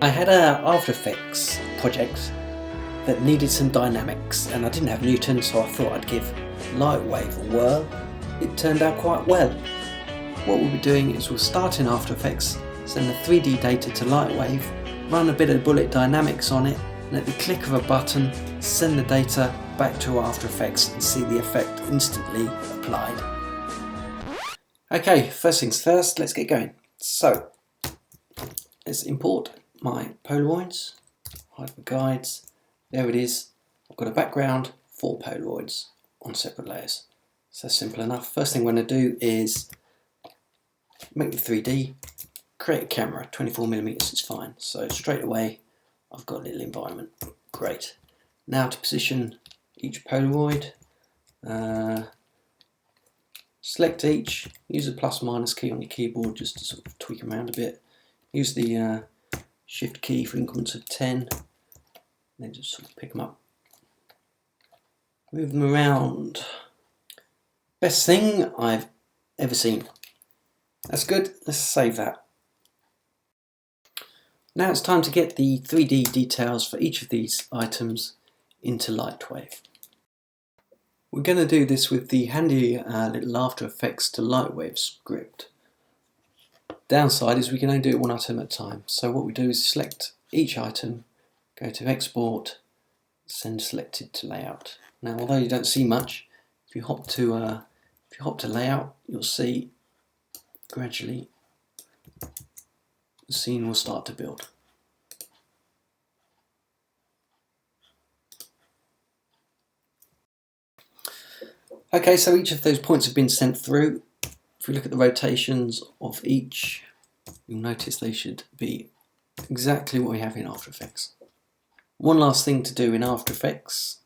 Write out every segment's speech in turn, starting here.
I had a After Effects project that needed some dynamics and I didn't have Newton, so I thought I'd give LightWave a whirl. It turned out quite well. What we'll be doing is we'll start in After Effects, send the 3D data to LightWave, run a bit of bullet dynamics on it, and at the click of a button send the data back to After Effects and see the effect instantly applied. Okay, first things first, let's get going. So, let's import my Polaroids, hide the guides, there it is. I've got a background, 4 Polaroids on separate layers. So simple enough. First thing we're going to do is make the 3D, create a camera, 24mm is fine. So straight away I've got a little environment, great. Now to position each Polaroid, select each, use the plus minus key on your keyboard just to sort of tweak them around a bit. Use the shift key for increments of 10, then just sort of pick them up. Move them around. Best thing I've ever seen. That's good, let's save that. Now it's time to get the 3D details for each of these items into LightWave. We're going to do this with the handy little After Effects to LightWave script. Downside is we can only do it one item at a time. So what we do is select each item, go to Export, send selected to Layout. Now although you don't see much, if you hop to Layout, you'll see gradually the scene will start to build. Okay, so each of those points have been sent through. If we look at the rotations of each, you'll notice they should be exactly what we have in After Effects. One last thing to do in After Effects,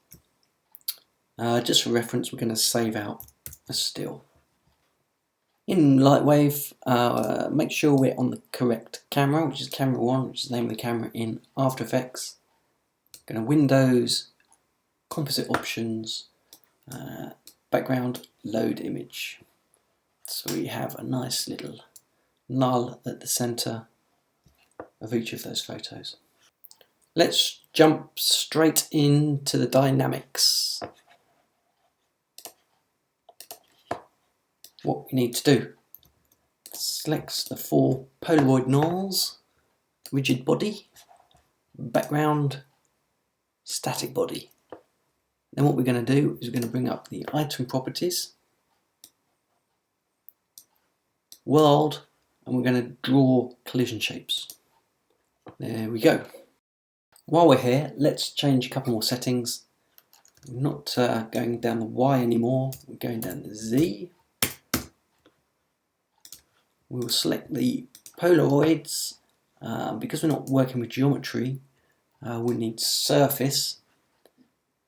just for reference, we're going to save out a still. In LightWave, make sure we're on the correct camera, which is camera 1, which is the name of the camera in After Effects. Going to Windows, Composite Options, Background, Load Image. So we have a nice little null at the centre of each of those photos. Let's jump straight into the dynamics. What we need to do, select the 4 Polaroid nulls, rigid body, background, static body. Then what we're going to do is we're going to bring up the item properties, world, and we're going to draw collision shapes. There we go. While we're here, let's change a couple more settings. We're not going down the Y anymore, we're going down the Z. We will select the Polaroids. Because we're not working with geometry, we need surface,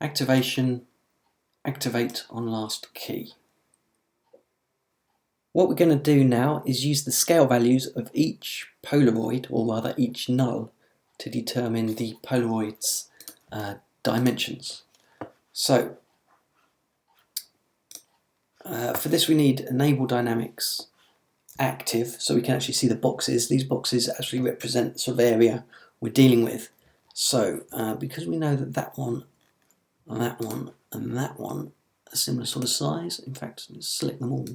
activation, activate on last key. What we're going to do now is use the scale values of each Polaroid, or rather each null, to determine the Polaroid's dimensions. So, for this we need enable dynamics active, so we can actually see the boxes. These boxes actually represent the sort of area we're dealing with. So, because we know that that one, and that one, and that one are similar sort of size, in fact, let's select them all.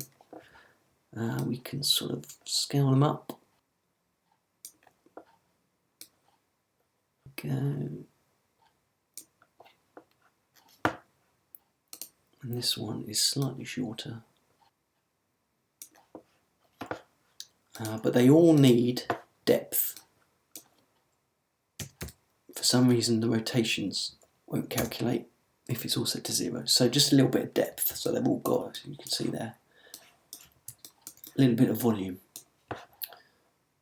We can sort of scale them up. Go. And this one is slightly shorter. But they all need depth. For some reason the rotations won't calculate if it's all set to 0. So just a little bit of depth, so they've all got, you can see there, a little bit of volume.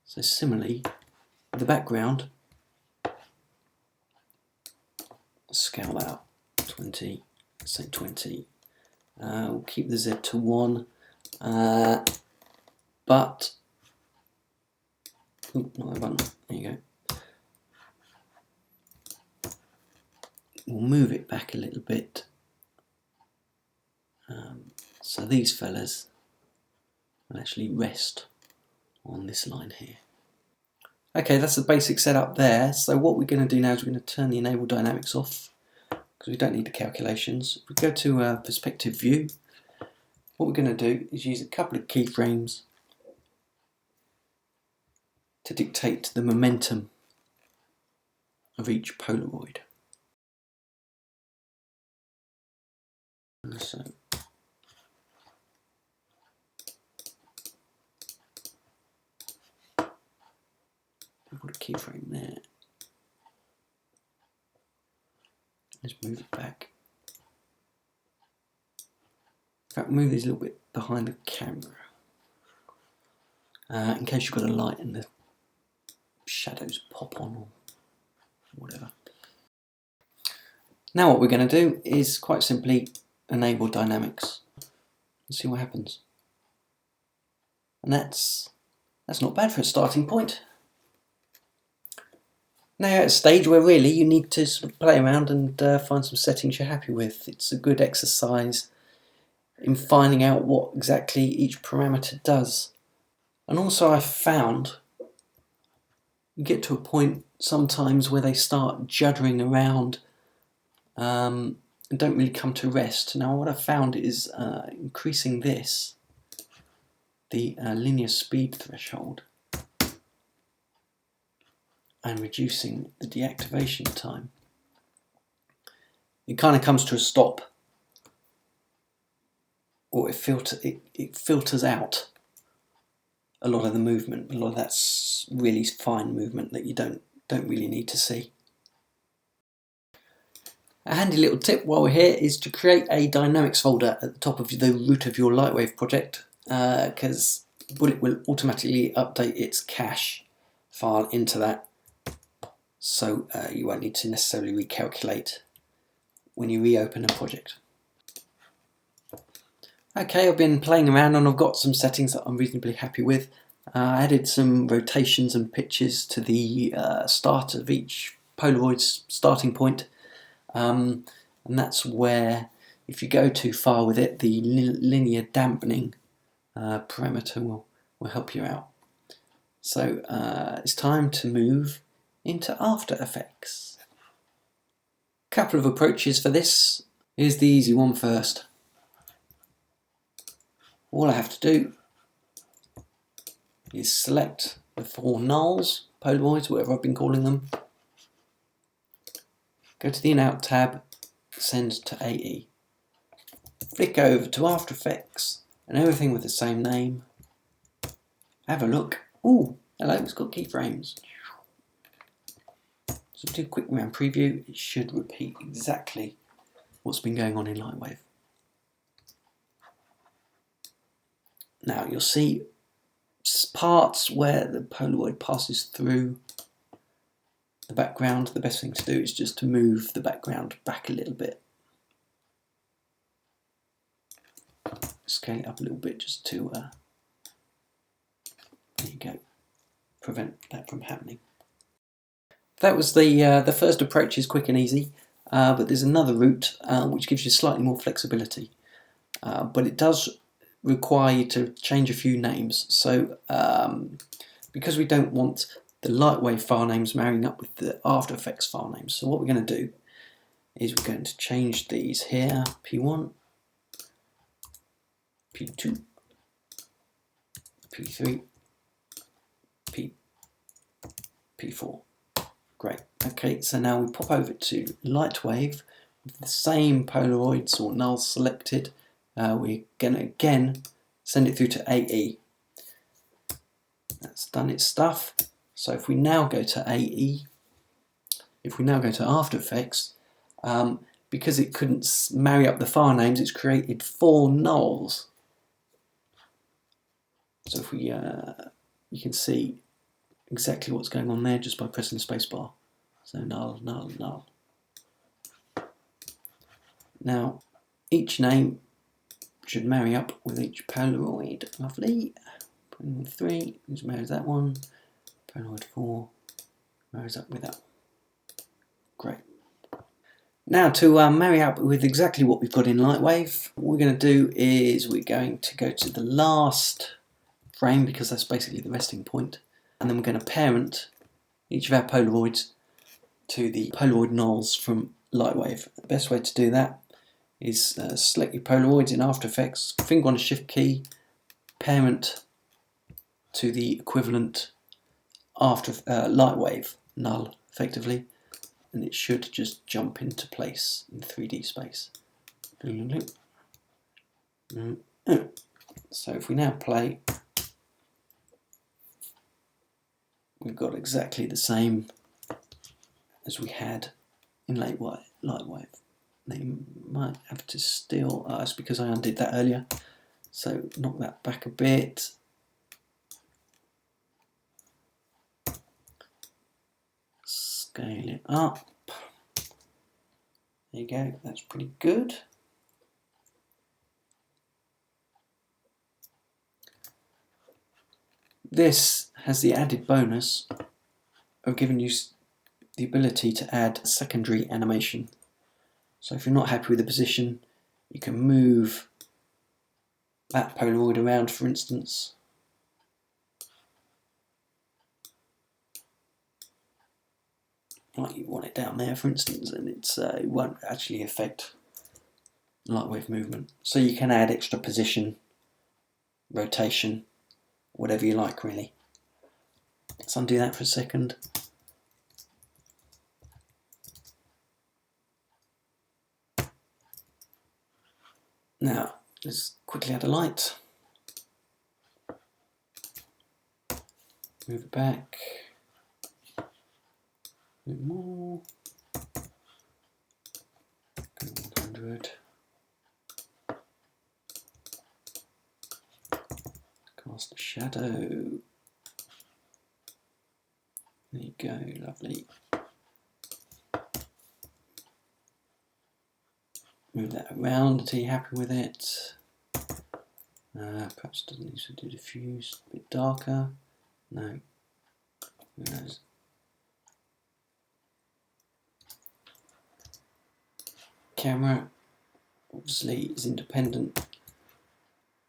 So similarly, the background, scale that up, 20, say 20. We'll keep the Z to 1, but, not that one, there you go. We'll move it back a little bit. So these fellas will actually rest on this line here. Okay, that's the basic setup there. So what we're going to do now is we're going to turn the enable dynamics off because we don't need the calculations. If we go to perspective view, what we're going to do is use a couple of keyframes to dictate the momentum of each Polaroid. So put a keyframe there. Let's move it back. In fact, move these a little bit behind the camera in case you've got a light and the shadows pop on or whatever. Now what we're going to do is quite simply enable dynamics and see what happens. And that's not bad for a starting point. Now you're at a stage where really you need to sort of play around and find some settings you're happy with. It's a good exercise in finding out what exactly each parameter does. And also I've found you get to a point sometimes where they start juddering around and don't really come to rest. Now what I've found is increasing this, the linear speed threshold, and reducing the deactivation time. It kind of comes to a stop, or it filters out a lot of the movement, a lot of that's really fine movement that you don't really need to see. A handy little tip while we're here is to create a dynamics folder at the top of the root of your LightWave project, because Bullet will automatically update its cache file into that, so you won't need to necessarily recalculate when you reopen a project. Okay, I've been playing around and I've got some settings that I'm reasonably happy with. I added some rotations and pitches to the start of each Polaroid's starting point, and that's where, if you go too far with it, the linear dampening parameter will help you out. So it's time to move into After Effects. Couple of approaches for this. Here's the easy one first. All I have to do is select the 4 nulls, Polaroids, whatever I've been calling them. Go to the In-Out tab, send to AE. Flick over to After Effects and everything with the same name. Have a look. Ooh, hello, it's got keyframes. So do a quick round preview. It should repeat exactly what's been going on in LightWave. Now you'll see parts where the Polaroid passes through the background. The best thing to do is just to move the background back a little bit. Scale it up a little bit just to, there you go, prevent that from happening. That was the first approach, is quick and easy, but there's another route which gives you slightly more flexibility, but it does require you to change a few names. So because we don't want the LightWave file names marrying up with the After Effects file names, so what we're going to do is we're going to change these here: P1, P2, P3, P4. Great. Okay, so now we pop over to LightWave with the same Polaroids or nulls selected. We're going to again send it through to AE. That's done its stuff. So if we now go to AE, if we now go to After Effects, because it couldn't marry up the file names, it's created 4 nulls. So if we, you can see exactly what's going on there just by pressing the spacebar. So null, null, null. Now each name should marry up with each Polaroid. Lovely. Polaroid 3, which marries that one. Polaroid 4 marries up with that one. Great. Now to marry up with exactly what we've got in LightWave, what we're going to do is we're going to go to the last frame, because that's basically the resting point, and then we're going to parent each of our Polaroids to the Polaroid nulls from LightWave. The best way to do that is select your Polaroids in After Effects, finger on the Shift key, parent to the equivalent LightWave null, effectively, and it should just jump into place in 3D space. So if we now play, we've got exactly the same as we had in LightWave. They might have to still, it's because I undid that earlier, so knock that back a bit. Scale it up. There you go, that's pretty good. This has the added bonus of giving you the ability to add secondary animation. So if you're not happy with the position, you can move that Polaroid around, for instance. Like you want it down there, for instance, and it won't actually affect LightWave movement. So you can add extra position, rotation, whatever you like, really. Let's undo that for a second. Now, let's quickly add a light. Move it back. A bit more. Go 100. Cast a shadow. There you go, lovely. Move that around until you're happy with it. Perhaps doesn't need to do diffuse, a bit darker. No. Who knows? Camera obviously is independent,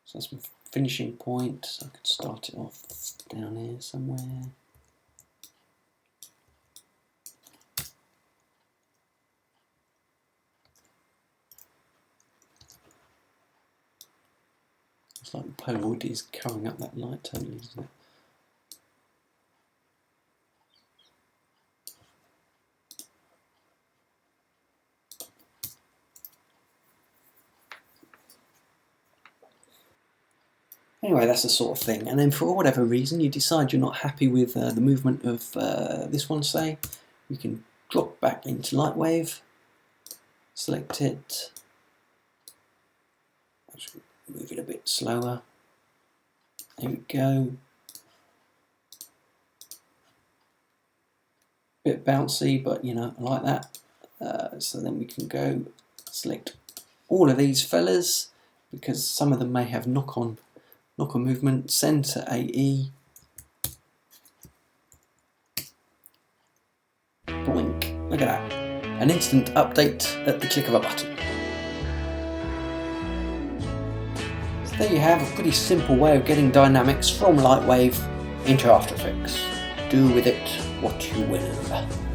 so that's my finishing point. So I could start it off down here somewhere. It's like the Polaroid is covering up that light totally, isn't it? Anyway, that's the sort of thing. And then for whatever reason you decide you're not happy with the movement of this one, say, you can drop back into LightWave, select it, move it a bit slower. There we go. Bit bouncy, but you know, I like that. So then we can go select all of these fellas, because some of them may have knock-on movement. Send to AE. Blink. Look at that. An instant update at the click of a button. So there you have a pretty simple way of getting dynamics from LightWave into After Effects. Do with it what you will.